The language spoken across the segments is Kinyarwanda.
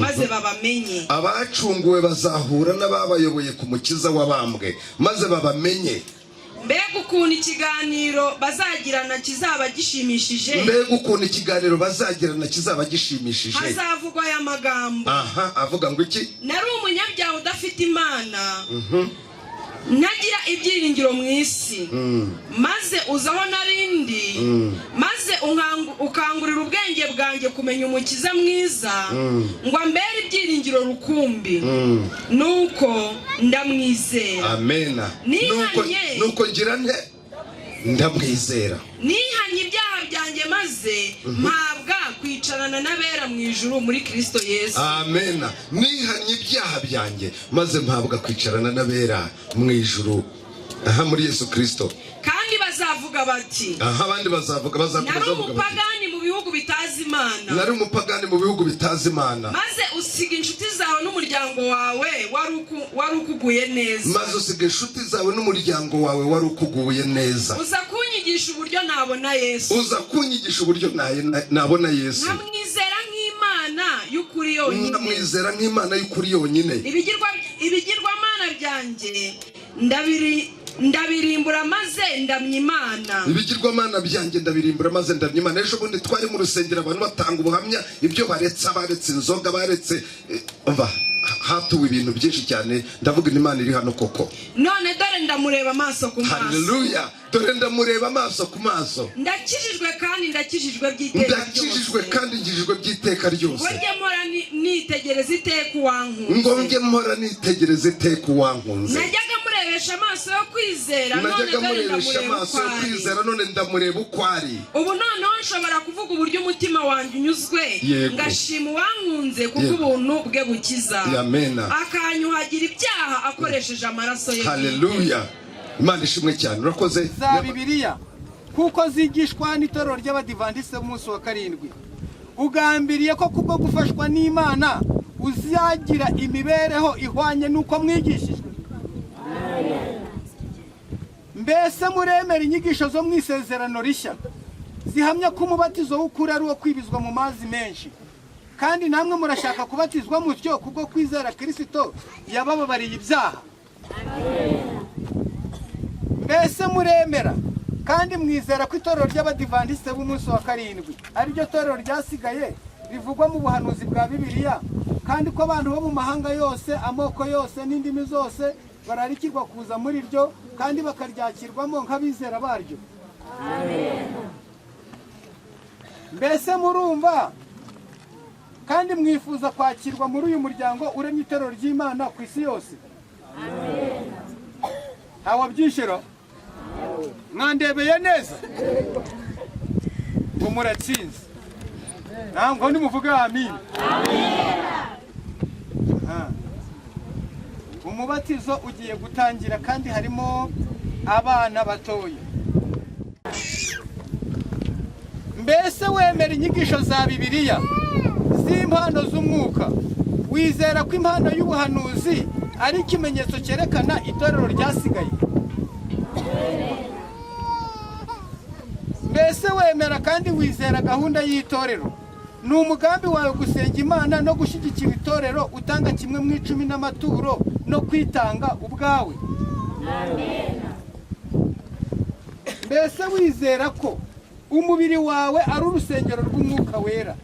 maze babamenye. Abacunguwe bazahura n'ababayoboye ku mukiza wabambwe maze babamenye. Mbega ukuntu ikiganiro bazagirana kizaba gishimishije. Mbega ukuntu ikiganiro bazagirana kizaba gishimishije. Hazavugwa aya magambo. Avuga ngo iki? Nari umunyabyaha udafite Imana. Nagira ibyiringiro mu isi. Maze uzaho narindi. Maze ukangurira ubwenge bwanjye kumenya umukiza mwiza. Ngo ambere ibyiringiro rukumbi. Nuko ndamwizera. Amena. Nuko ngira nte? Ndamwizera. Nihanye ibyaha byanjye maze mpabwa kwicarana n'abera mu ijuru muri Kristo Yesu. Amena. Nihanye ibyaha byanjye maze mpabwa kwicarana n'abera mu ijuru muri Yesu Kristo. Kandi bazavuga bati. Abandi bazavuga Nari umupagani mu bihugu bitazi Imana. Nari umupagani mu bihugu bitazi Imana. Maze usiga inshuti zawe n'umuryango wawe wari ukuguye neza. Maze usiga inshuti zawe n'umuryango wawe wari ukuguye neza. Uza kunyigisha uburyo nabona Yesu. Uza kunyigisha uburyo nabona Yesu. Nkamwizera nk'Imana y'ukuri yonyine. Nkamwizera nk'Imana y'ukuri yonyine. Ibigirwamana byanjye ndabirimbura maze ndamya Imana. Ibigirwamana byanjye ndabirimbura maze ndamya Imana. Ejo bundi twari mu rusengero abantu batanga ubuhamya ibyo baretse inzoga baretse hatuwe ibintu byinshi cyane. Ndavuga Imana iri hano koko. None dore ndamureba amaso ku maso. Haleluya. Dore ndamureba amaso ku maso. Ndakijijwe kandi ndakijijwe by'iteka ryose. Ndakijijwe kandi ngijijwe by'iteka ryose. Ngo njye mpora nitegereza iteka uwankunze. Ngo njye mpora nitegereza iteka uwankunze. Najyaga murebesha amaso yo kwizera none ndamureba uko ari. Ubu noneho nshobora kuvuga uburyo umutima wanjye unyuzwe. Ngashima uwankunze kuko ubuntu bwe bukiza. Amena. Akanyuhagira ibyaha akoresheje amaraso ye. Haleluya. Imana ishimwe cyane. Urakoze. Za Bibiliya kuko zigishwa n'itorero ry'Abadiventiste b'umunsi wa karindwi. Ugambiriye ko kubwo gufashwa n'Imana uzagira imibereho ihwanye nuko mwigishijwe. Mbese muremera inyigisho zo mu isezerano rishya zihamya ko umubatizo w'ukuri ari uwo kwibizwa mu mazi menshi, kandi namwe murashaka kubatizwa mutyo kubwo kwizera Kristo yabababariye ibyaha. Mbese muremera kandi mwizera ko itorero ry'Abadiventiste b'umunsi wa karindwi ari ryo torero ryasigaye rivugwa mu buhanuzi bwa Bibiliya, kandi ko abantu bo mu mahanga yose, amoko yose n'indimi zose bararikirwa kuza muri ryo kandi bakaryakirwamo nk'abizera baryo. Mbese murumva kandi mwifuza kwakirwa muri uyu muryango uremye itorero ry'Imana ku isi yose? Hawa byishero mwandebeye neza ngo muratsinze. Ntabwo nimuvuge amin. Umubatizo ugiye gutangira kandi harimo abana batoya. Mbese wemera inyigisho za Bibiliya z'impano z'umwuka? Wizera ko impano y'ubuhanuzi ari ikimenyetso cyerekana itorero ryasigaye? Mbese wemera kandi wizera gahunda y'itorero? Ni umugambi wawe gusenga Imana no gushyigikira itorero utanga kimwe mu 10 n'amaturo no kwitanga ubwawe? Mbese wizera ko umubiri wawe ari urusengero rw'Umwuka Wera?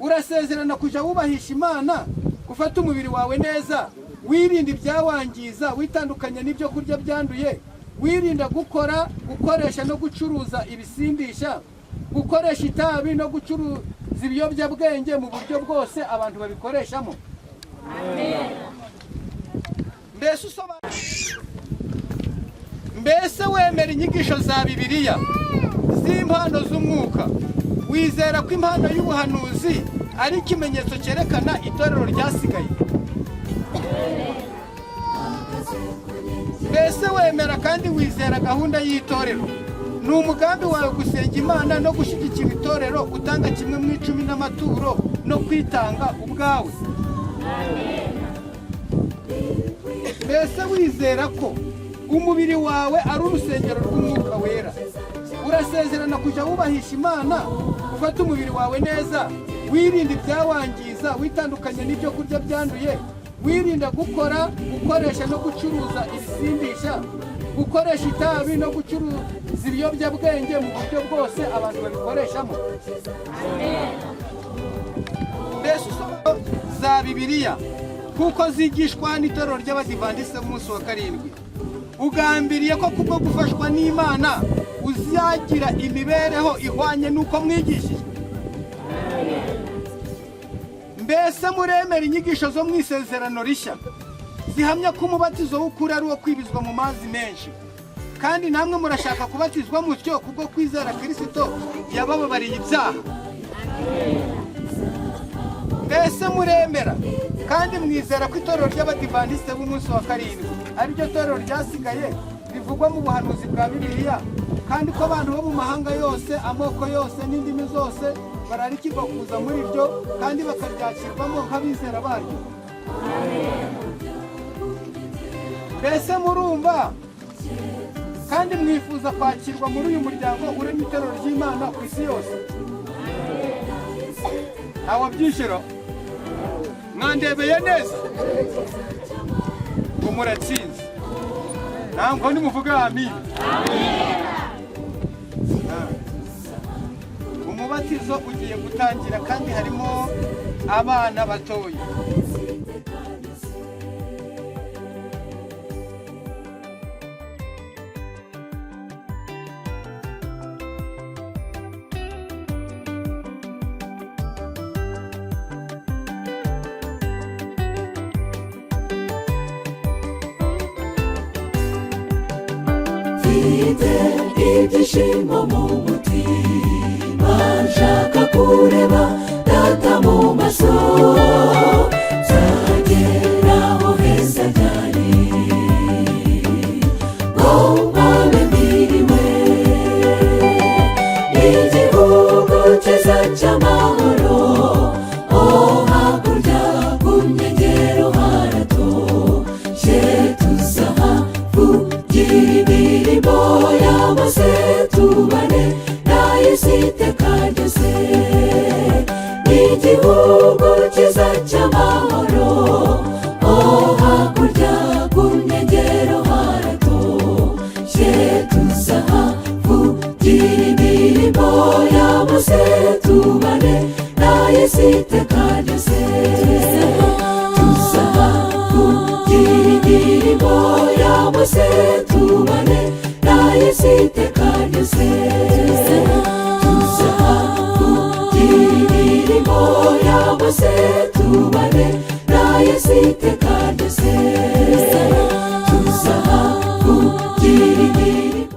Urasezerana kuja wubahisha Imana, gufata umubiri wawe neza, wirinda ibyawangiza, witandukanya n'ibyo kurya byanduye, wirinda gukoresha no gucuruza ibisindisha, gukoresha itabi no gucuruza ibiyobyabwenge mu buryo bwose abantu babikoreshamo. Mbese wemera inyigisho za Bibiliya z'impano z'umwuka? Wizera ko impano y'ubuhanuzi ari ikimenyetso cyerekana itorero ryasigaye? Mbese wemera kandi wizera gahunda y'itorero? Ni umugambi wawe gusenga Imana no gushyigikira itorero utanga kimwe mu 10 n'amaturo no kwitanga ubwawe? Mbese wizera ko umubiri wawe ari urusengero rw'Umwuka Wera? Urasezerana kuja wubahisha Imana, gufata umubiri wawe neza, wirinda ibyawangiza, witandukanye n'ibyo kurya byanduye, wirinda gukoresha no gucuruza ibisindisha, gukoresha itabi no gucuruza ibiyobyabwenge mu buryo bwose abantu babikoreshamo. Mbese usoma za Bibiliya kuko zigishwa n'itorero ry'Abadiventiste b'umunsi wa karindwi, ugambiriye ko kubwo gufashwa n'Imana uzagira imibereho ihwanye n'uko mwigishije. Mbese muremera inyigisho zo mu isezerano rishya zihamya ko umubatizo w'ukuri ari uwo kwibizwa mu mazi menshi, kandi namwe murashaka kubatizwa mutyo kubwo kwizera Kristo yabababariye ibyaha. Mbese muremera kandi mwizera ko itorero ry'Abadiventiste b'umunsi wa karindwi ari ryo torero ryasigaye rivugwa mu buhanuzi bwa Bibiliya, kandi ko abantu bo mu mahanga yose, amoko yose n'indimi zose bararikirwa kuza muri ryo kandi bakaryakirwamo nk'abizera baryo. Mbese murumva kandi mwifuza kwakirwa muri uyu muryango urema itorero ry'Imana ku isi yose? Aho byishiro mwandebeye neza ngo muratsinze, ntabwo nimuvuga amin. Umubatizo ugiye gutangira kandi harimo abana batoya. Ibyishimo mu mutima, nshaka kureba data mu maso, nzageraho heza cyane ngo mpabe mbiriwe n'igihugu cyiza cy'amahoro. Hakurya ku nkengero haratoshye, tuzahavugira imirimo y'amase, tubane na Yesu iteka ryose. N'igihugu cyiza cy'amahoro, hakurya ku nkengero haratoshye, tuzahavugira imirimo y'amase, tubane na Yesu iteka ryose. Tuzahavugira imirimo y'amase, tubane na Yesu iteka ryose. Tuzahavugira imirimo y'amase, tubane na Yesu iteka ryose. Tuzahavugira imirimo.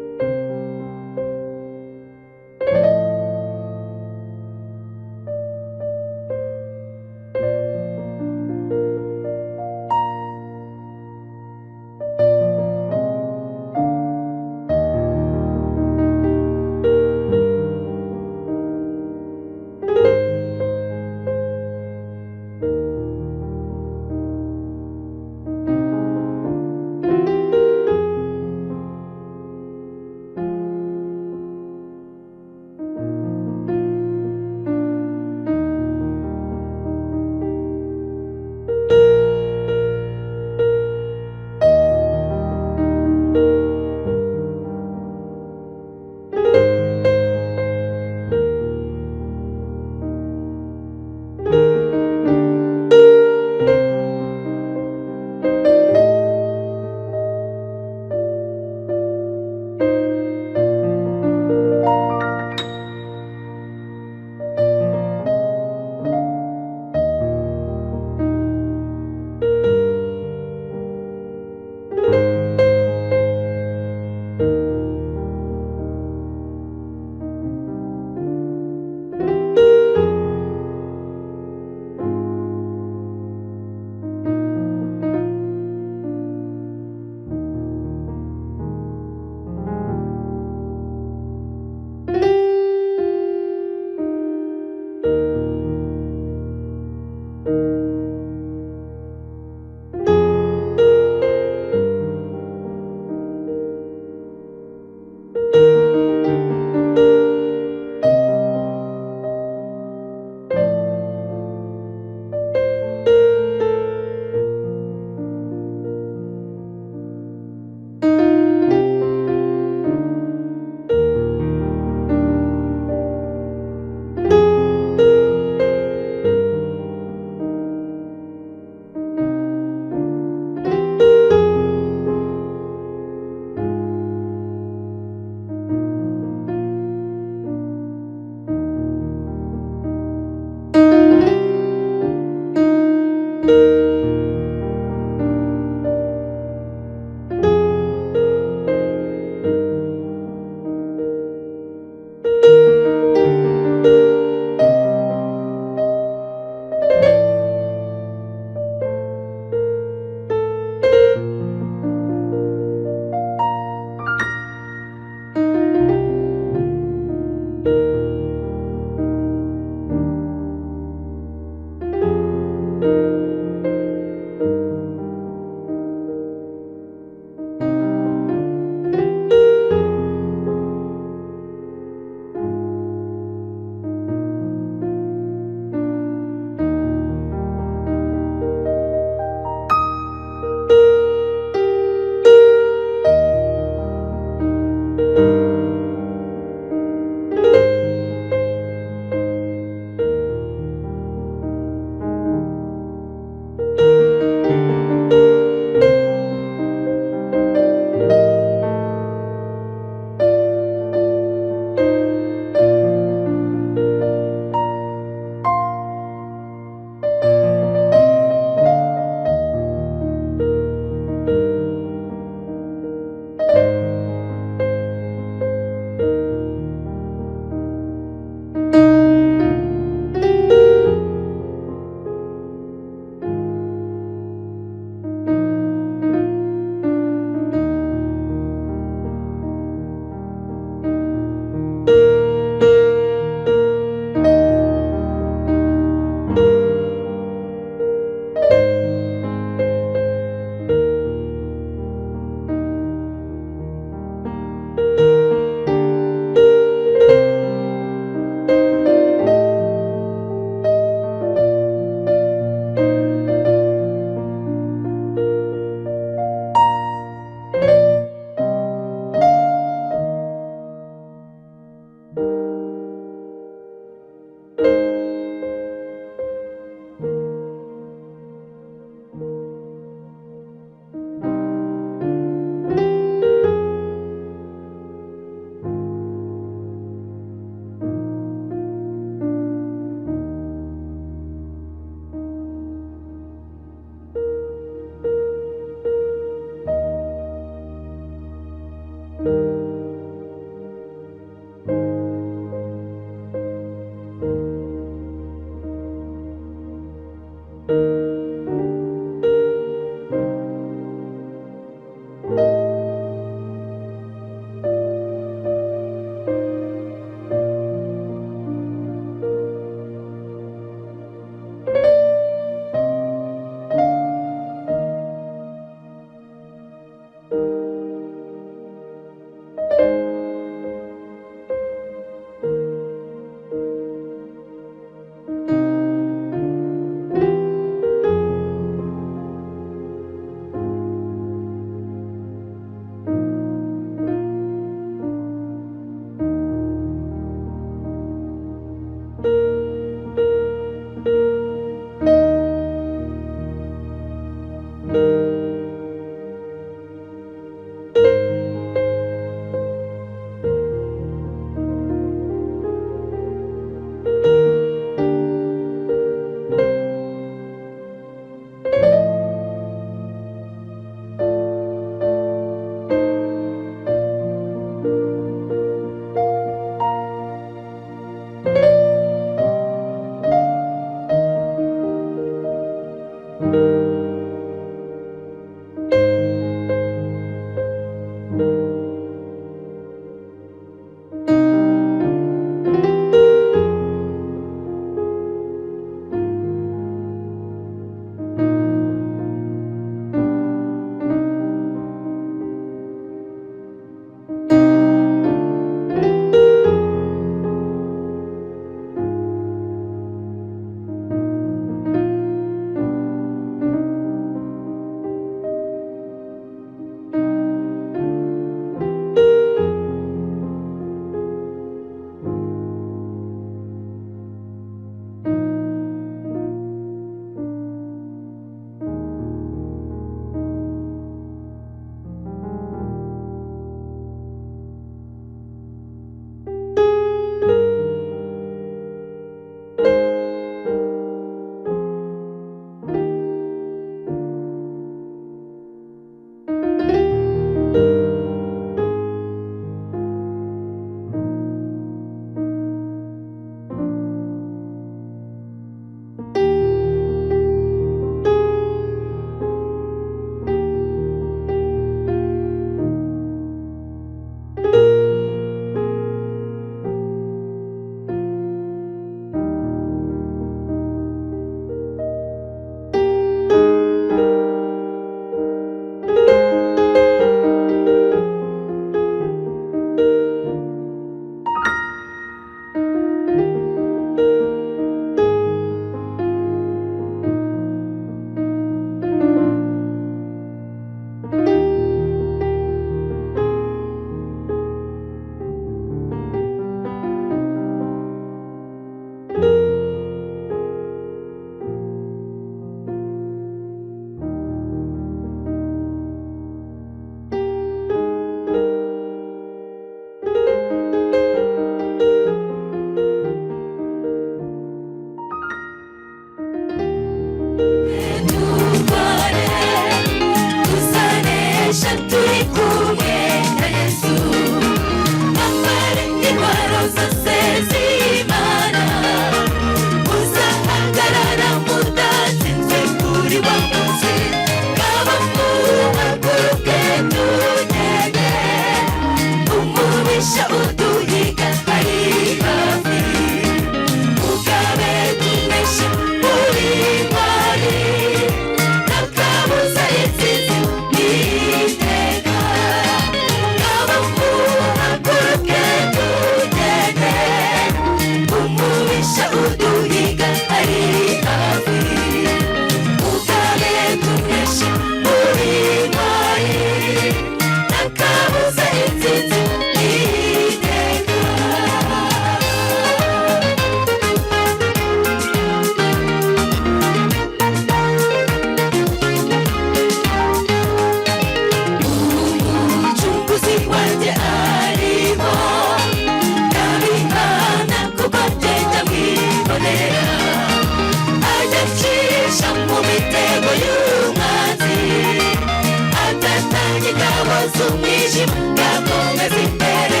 ingabo z'umwijima ngakomeza imbere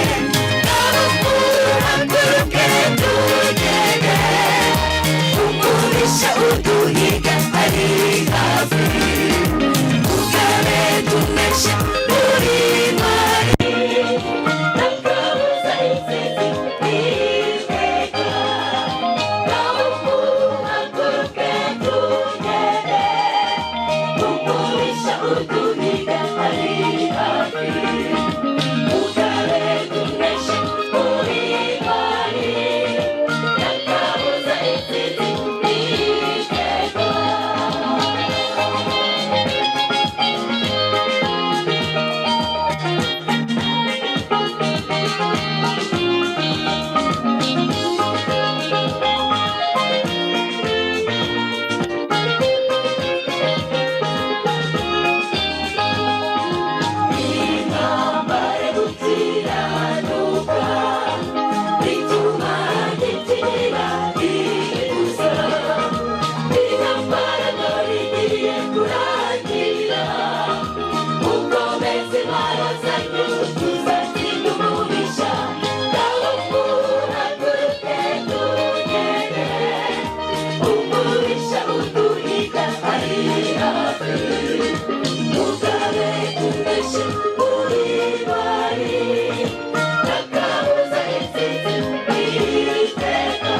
haguruke tugende umubisha uduhiga ari hafi tugabe tunesha muri mari nakabuza insinzi iteka haguruke tugende umubisha uduhiga ari hafi tugabe tunesha muri mari nakabuza insinzi iteka intambara gukiranuka bituma gitira iguza intambara ntori igiye kurangira ukomeze intwaro zanyu tuzatsinda umubisha haguruke tugende umubisha uduhiga ari hafi tugabe tuneshe muri mari nakabuza insinzi iteka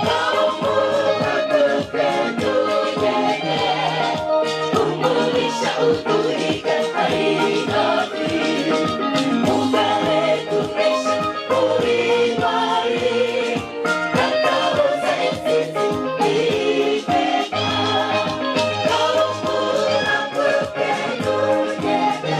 haguruke tugende umubisha uduhiga ari hafi tugabe tuneshe muri mari nakabuza insinzi iteka haguruke tugende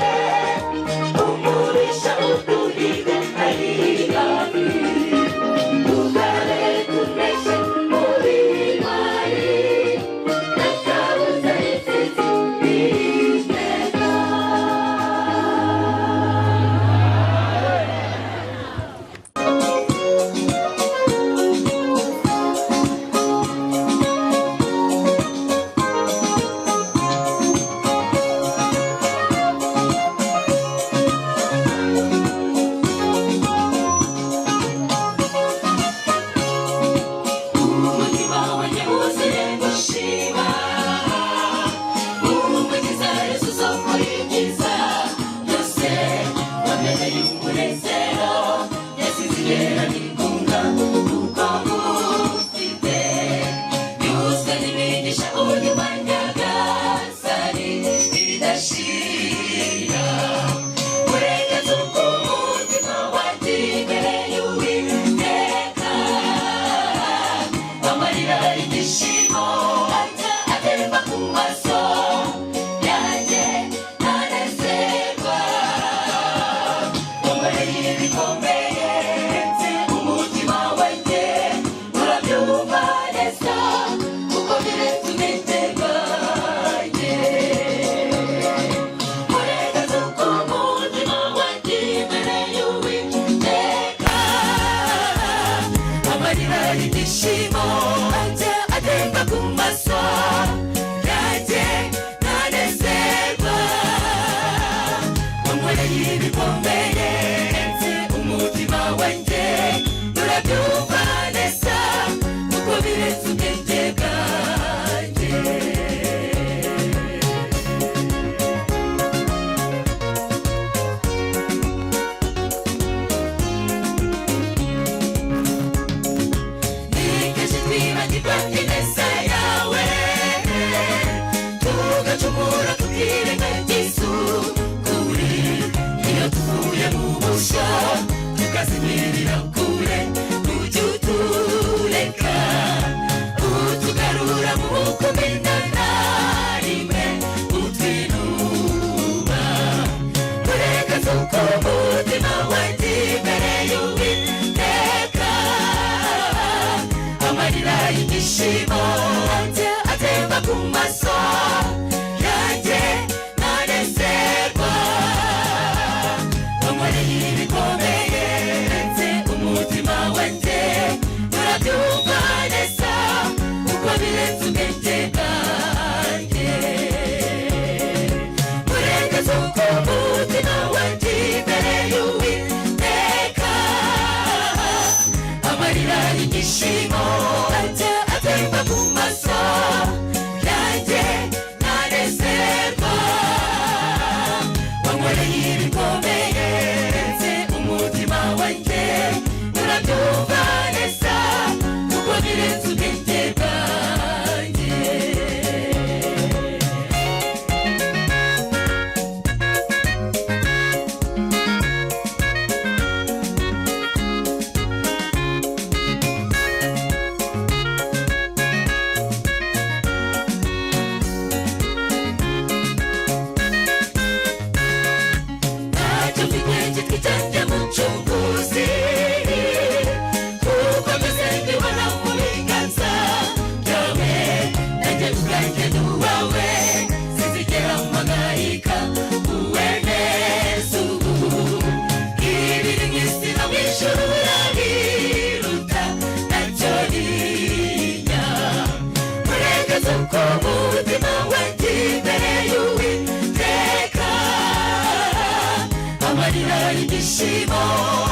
y'igishimo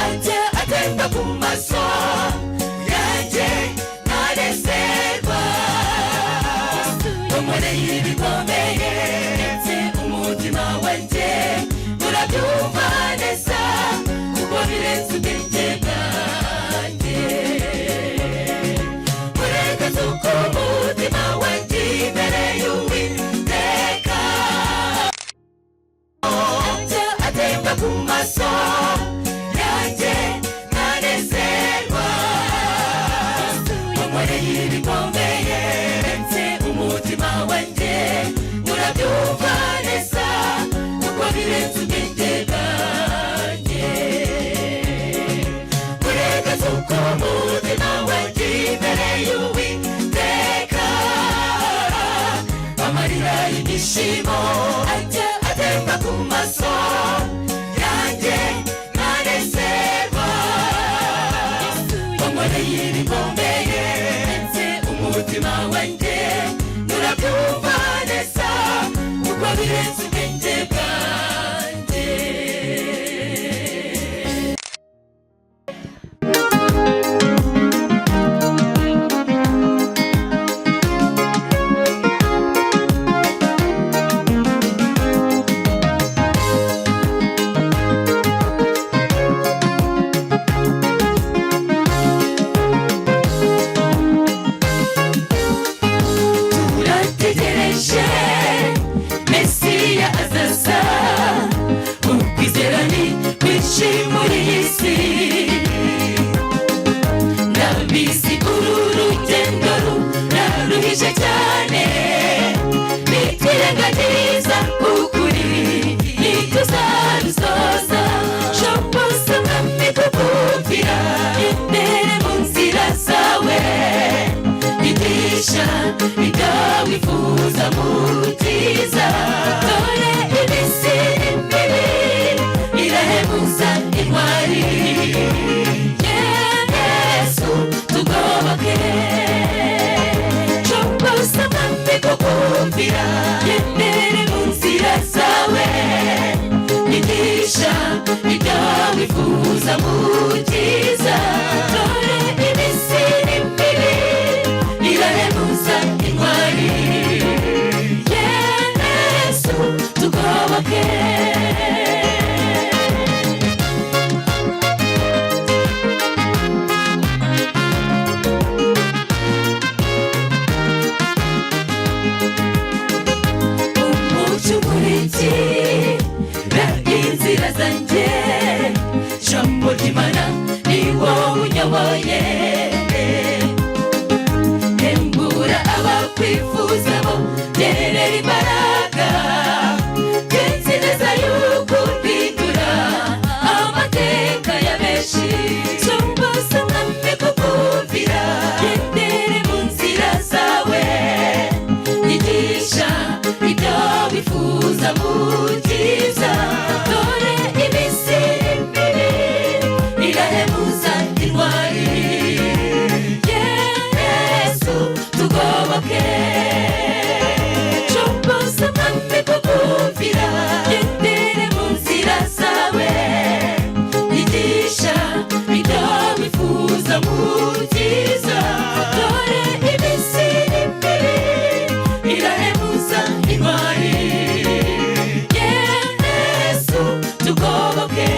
ajya atemba ku maso yanjye ntanezerwa wankoreye ibikomeye ndetse umutima wanjye urabyumva neza kuko birenze ubwenge bwanjye urekaza uko umutima wanjye imbere y'Uwiteka ajya atemba ku maso yanjye ntanezerwa wankoreye ibikomeye ndetse umutima wanjye urabyumva neza kuko birenze ubwenge bwanjye urekaza uko umutima wanjye imbere y'Uwiteka amarira y'igishimo ajya atemba ku maso yanjye ntanezerwa wankoreye ibikomeye ndetse umutima wanjye urabyumva neza kuko birenze ubwenge bwanjye turategereje Mesiya azaza ukwizera ni kwinshi muri iyi si ndabizi uru rugendo ruraruhije cyane nitwirengagiza ukuri ntituzarusoza shoboza mwami kukumvira imbere mu nzira zawe igisha ibyo wifuza mu byiza dore iminsi mibi irahemuza intwari Yesu tugoboke shoboza mwami kukumvira imbere mu nzira zawe igisha ibyo wifuza mu byiza dore iminsi mibi irahemuza intwari Yesu tugoboke umucyo umurikira inzira zanjye jambo ry'Imana ni wowe unyoboye hembura abakwifuza bo gerera imbaraga kenshi neza yuko uhindura amateka ya benshi shoboza mwami kukumvira gendere mu nzira zawe igisha ibyo wifuza mu byiza dore iminsi mibi irahemuza intwari Yesu tugoboke shoboza mwami kukumvira gendere mu nzira zawe igisha ibyo wifuza mu byiza dore iminsi mibi irahemuza intwari Yesu tugoboke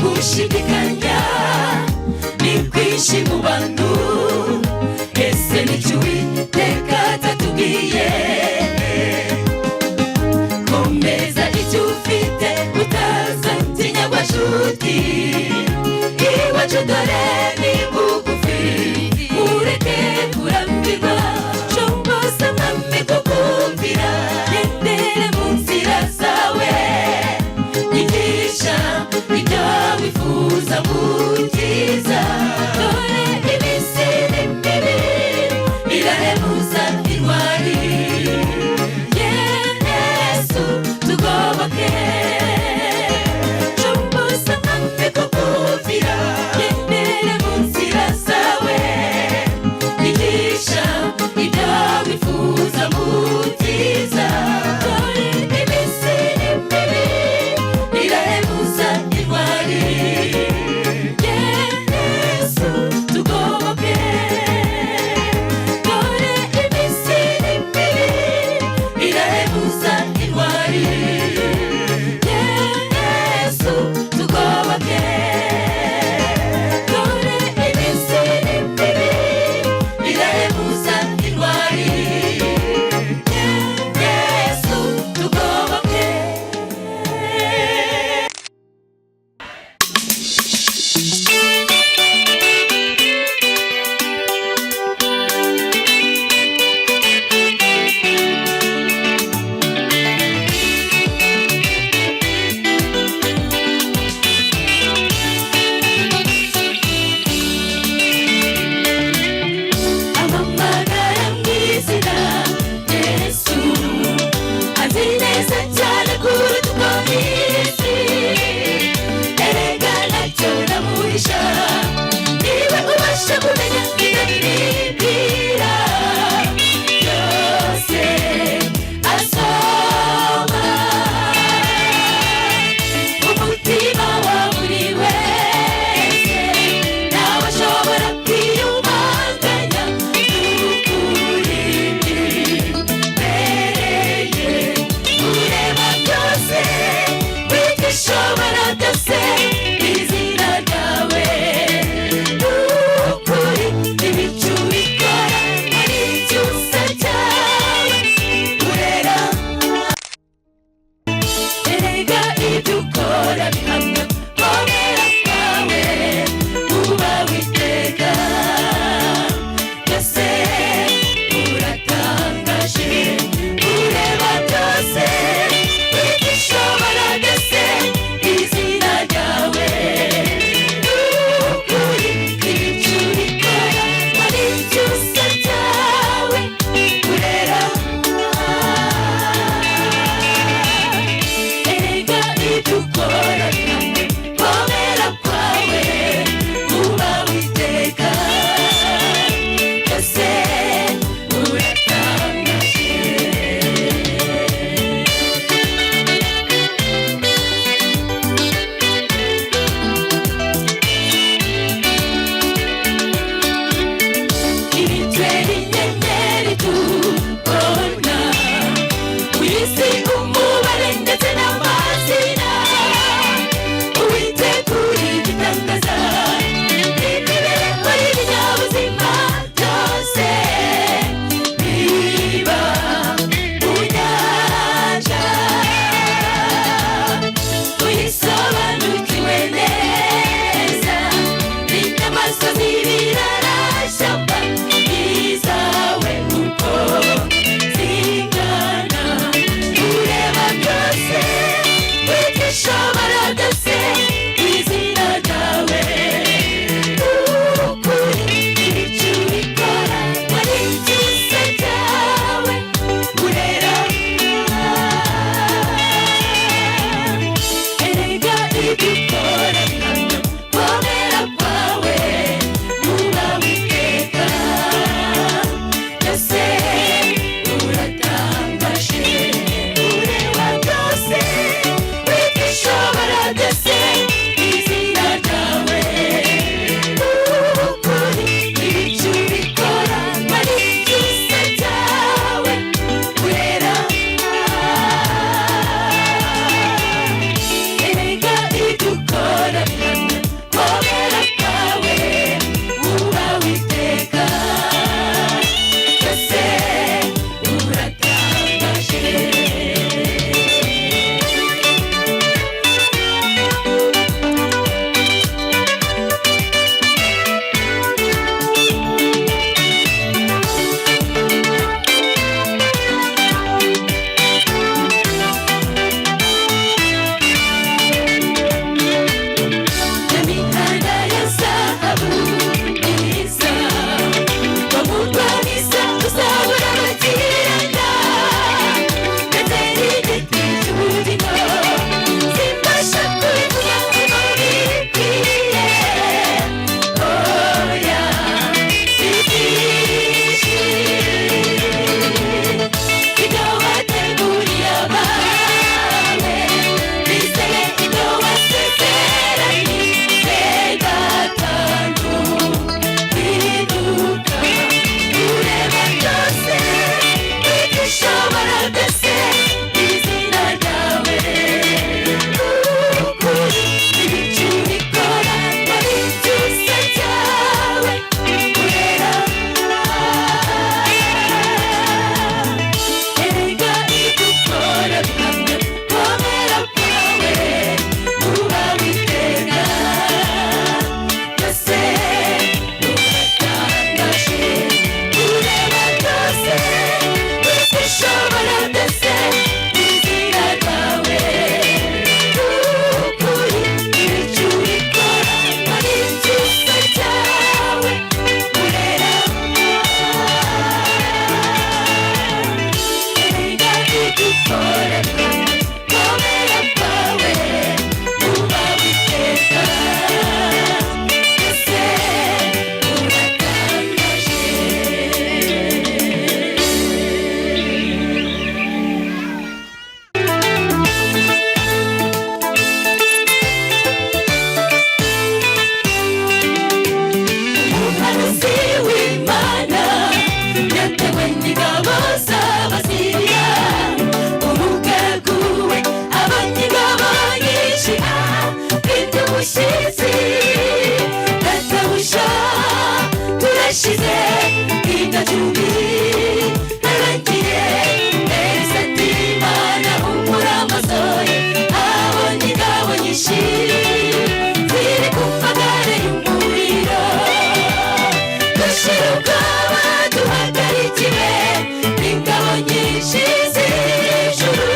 gushidikanya ni kwinshi mu bantu ese nicyo Uwiteka atatubwiye komeza icyo ufite utazatinya nshuti iwacu dore ni bugufi ureke kurambirwa shoboza mwami kukumvira gendere mu nzira zawe igisha ibyo wifuza mu byiza dore iminsi mibi irahe hashize idacumi naragiye neza ati Imana humura amasoye abonye ingabo nyinshi ziri ku magare y'umuriro dushira ubwoba duhagarikiwe ingabo nyinshi z'ijuru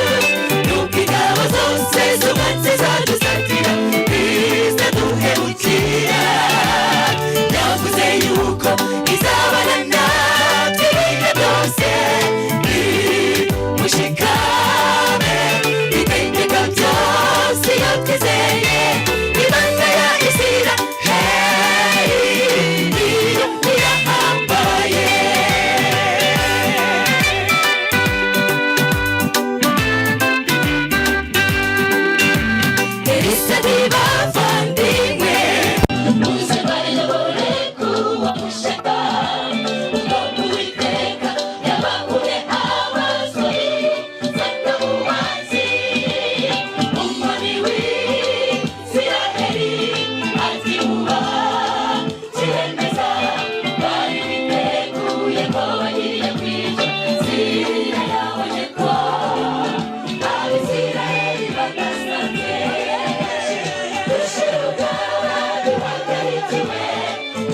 nuko ingabo zose zubatse zadusatira izaduhemukira yavuze yuko izabana natwe ibihe byose mushikame itegeka byose iyo twizeye Imana ya Isiraheli niyo irahambaye Elisa ntibavandimwe muze bayobore kuba mushaka ubwo Uwiteka yabakuye abasore sanga mubazi umwami w'Isiraheli ati muba kiremeza bari biteguye ko bagiye kwica Siriya yabonye ko Abisiraheli badasanzwe dushira ubwoba duhagarikiwe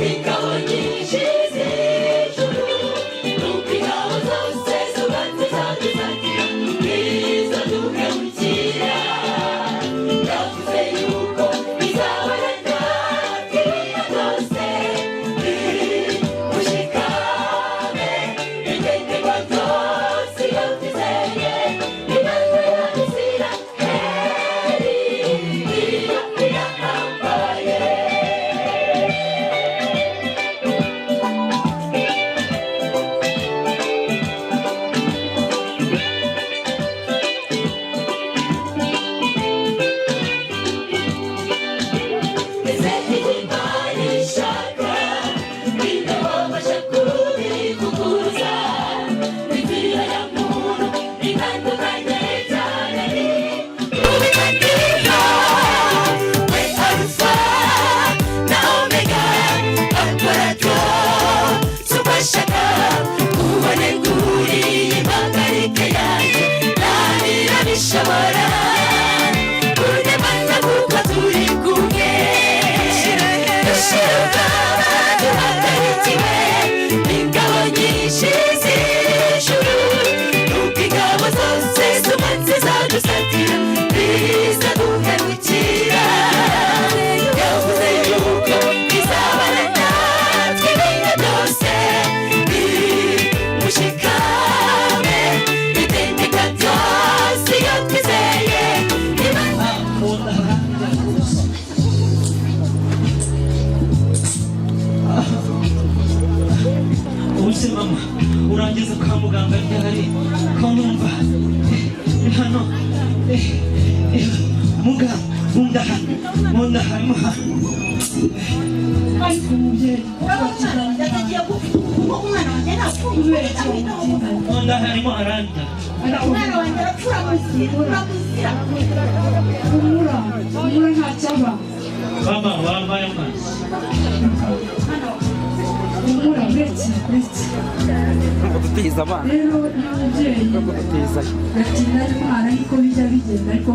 ingabo nyinshi z'ijuru nuko ingabo zose zubatse zadusatira izaduhemukira yavuze yuko izabana natwe ibihe byose mushikame itegeko byose iyo twizeye Imana ya Isiraheli niyo irahambaye ese Imana ishaka ninde wabasha kubikuguza imipira ya muntu itandukanye cyane ubikandira we Alpha na Omega akora byose uko ashaka uboneguriye impagarike yanjye ntabirabishobora kunemana kuko turi kumwe dushira ubwoba duhagarikiwe ingabo nyinshi z'ijuru nuko ingabo zose zubatse zadusatira izaduhemukira yavuze yuko izabana natwe ibihe byose mushikame itegeka byose iyo twizeye Imana ubuse mama urangiza kwa muganga ryari ko numva hano muganga mundahano ariko umubyeyi umwana wanjye napfuye mundaharimo aranja umwana wanjye arapfura uramuzira umura ntacyaba mama wambaye amazi umura uretse rero n'umubyeyi atinda arwara ariko bijya bigenda ariko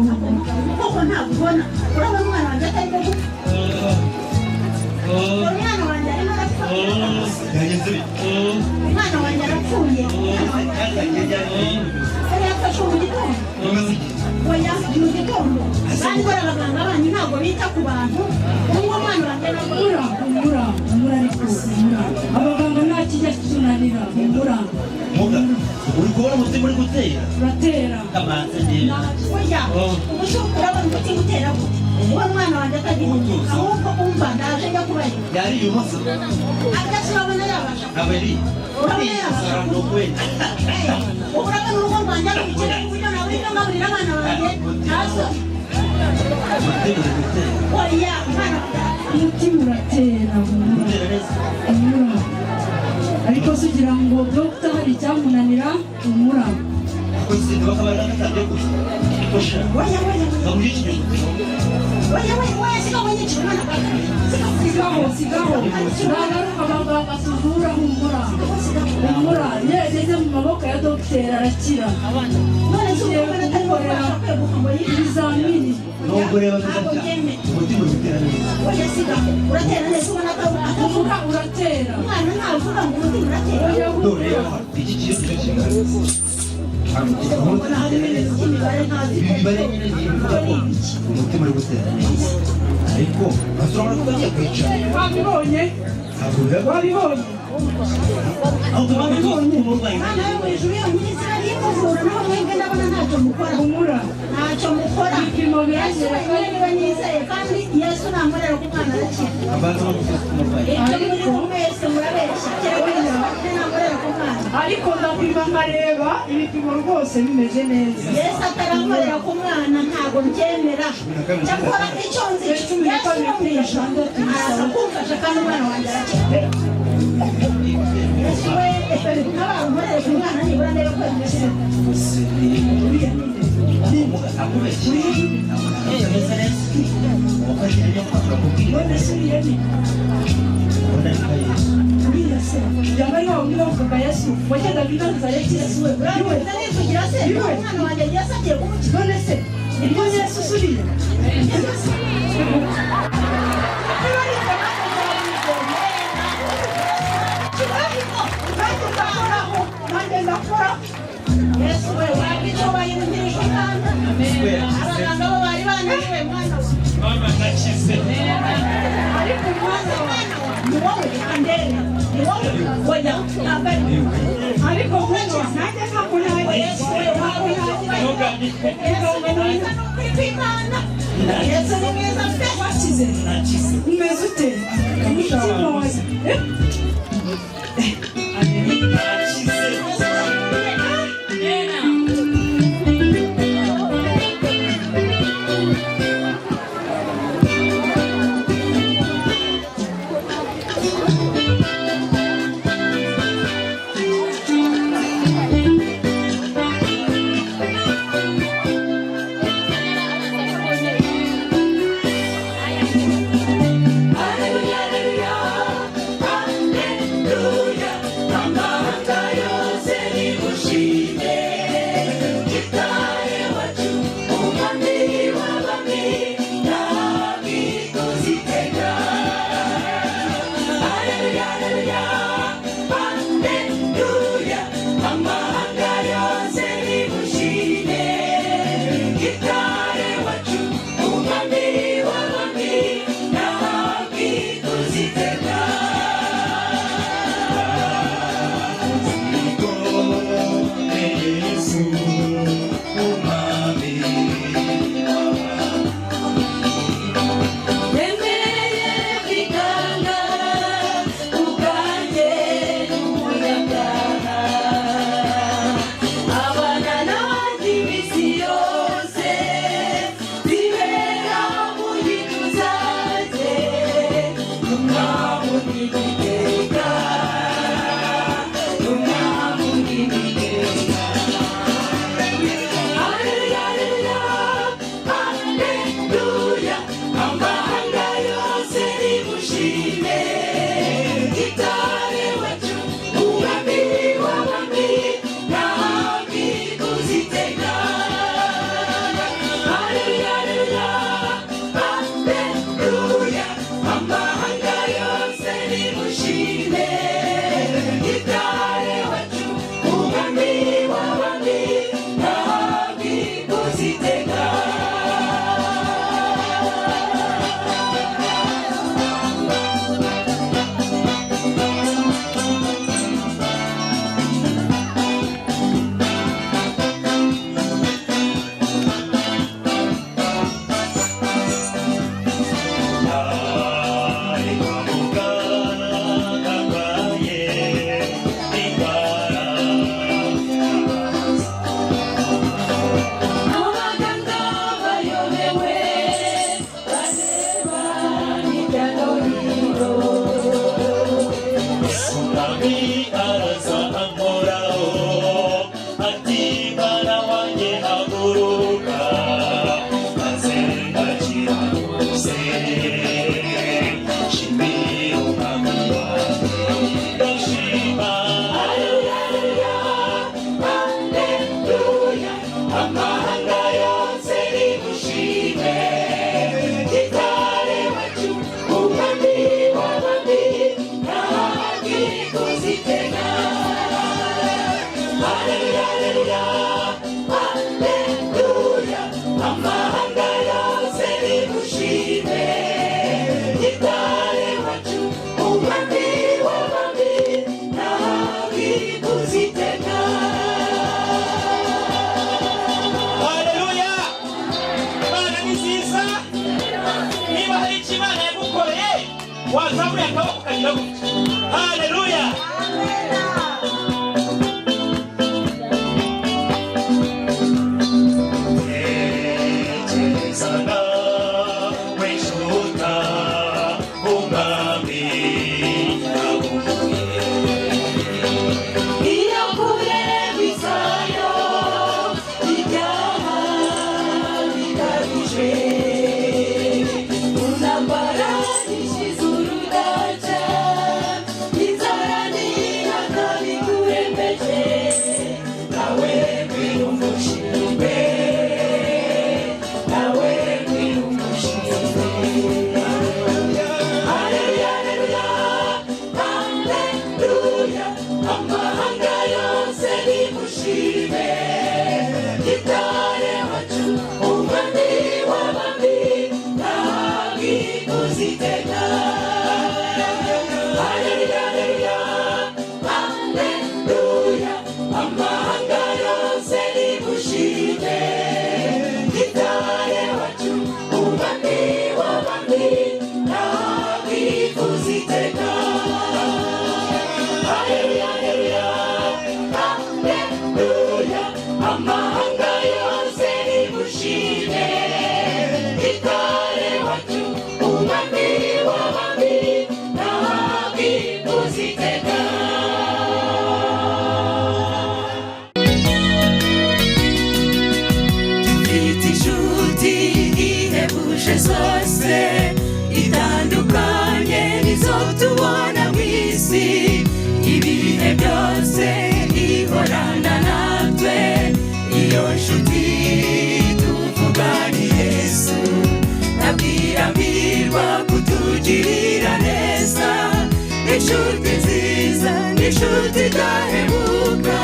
koko ntabwo ubona urabona umwana wanjye atarimo gupfa umwana wanjye arimo arapfa umwana wanjye arapfuye yari yafashe mu gitondo oya mu gitondo kandi bari abaganga banyu ntabwo bita ku bantu uwo mwana wanjye umura ariko umura abaganga nta kijya kitunanira umura uri kubona umutima uri gutera uratera kamanze neza oya ubushoboka urabona umutima utera gute uwo mwana wanjye atagira ahubwo umva ndaje njya kubarira yari yubatse agasi urabona yabasha abari urabona yabasha urabona urugo rwanjye ari ubukene ku buryo nawe ujya ngaburira abana banjye ntazo oya umwana umutima uratera umura ariko se ugira ngo dogita hari icyamunanira umura akoze bakaba baratabye gusa osha Oya ngamuje ikintu sigaho nyinshi umwana sigaho nagaruka abaganga tuvura humura yageze mu maboko ya dogiteri arakira none tugiye gukorera ibizamini nubwo reba bizajya umutima utera neza oya sigaho uratera neza ubona ko uvuga uratera umwana ntavuga ngo umutima uratera dore iki kintu cy'ikigare imibare nyine ivuga ko umutima uri gutera neza ariko urabona ko bagiye kwicara wabibonye ahubwo babibonye umurwayi mwana we mu ijuru iyo minisitiri ari kuvura naho mwebwe ndabona ntacyo mukora ntacyo mukora ibipimo biragera niba nizeye kandi yesu namurera ko umwana arakira abantu bamufite umurwayi ibyo muri mwese murabeshya cyangwa namurera ko umwana ariko ndapima nkareba ibipimo rwose bimeze neza yesu ataramurera ku mwana ntabwo mbyemera cyakora icyo nzi yesu namwisha araza kumfasha kandi umwana wanjye arakira yesu we ntaramurera ku mwana nibura ndebe ko bimeze yaba ari wawe uvuga yesu wagendaga ingaruza yesu we uramuza nivugira se umwana wanjye yesu agiye kumukira none se ibyo yesu usuriye nanjye ndakora yesu we wabwica wayumvirisha umwana abaganga bo bari bananiwe mwana we mama nakize ariko umwana ni wowe andera ni wowe oya ntabwo ari ariko kunywa nanjye ntabwo yesu we yesu ni mwiza pe wakize umeze ute umutima wawe Hallelujah, hallelujah, hallelujah. wazamuye akaboko kagira gutya. Haleluya. itandukanye nizo tubona mu isi, ibihe byose ihorana natwe, iyo nshuti tuvuga ni Yesu, ntabwirambirwa kutugirira neza, inshuti nziza n'inshuti idahemuka.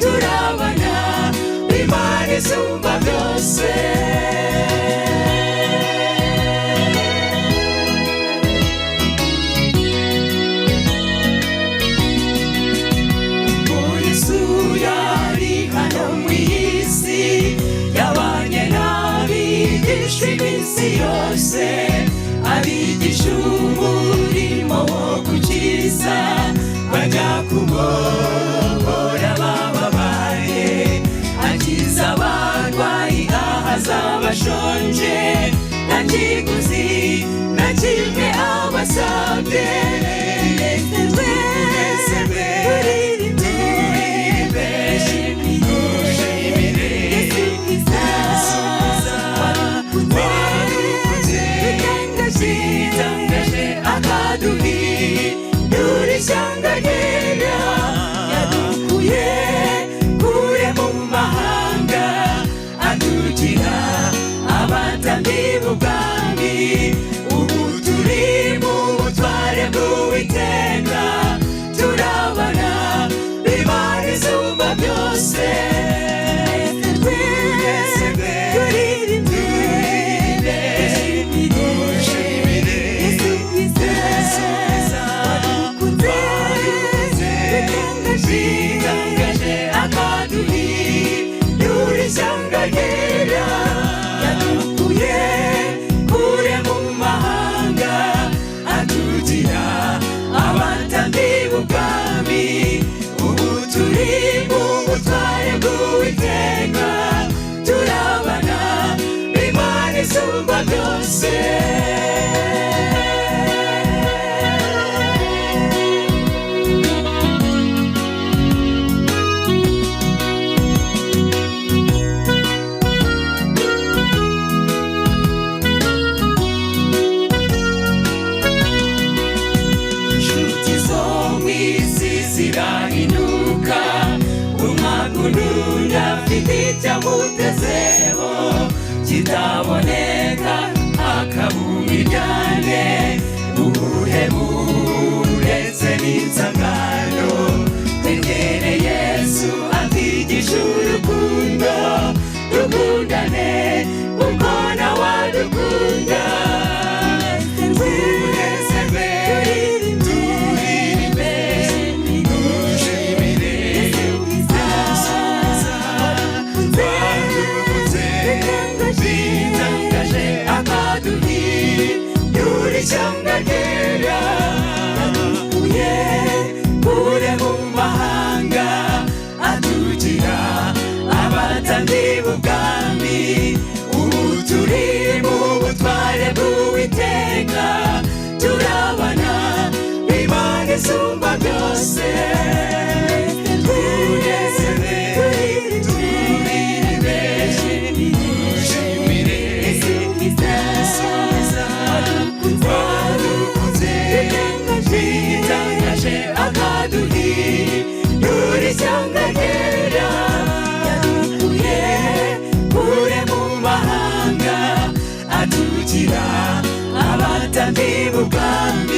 Turabana Imana isumba byose. Yesu yari hano mu isi, yabanye n'abigisha iminsi yose, abigisha umurimo wo gukiza, bajya kumubora bababaye, akiza abarwayi ahaza abashonje, nta kiguzi na kimwe abasabye. byose inshuti zo mu isi zirahinuka umwakununda afite icyamutezeho kitaboneka akabumiryane ubuhemu uretse n'insangano twegere Yesu atwigisha urukundo dukundane kuko nawe adukunda tunezerwe turirimbe dushimire Yesu wadukunze bitangaje akaduhindura ishyanga ryera yadukuye kure mu mahanga atugira abatandi b'ubwami ubu turi mu butware bw'Uwiteka turabana Imana isumba byose tunezerwe turirimbe dushimire Yesu wadukunze bitangaje akaduhindura ishyanga ryera yadukuye kure mu mahanga atugira abatandi b'ubwami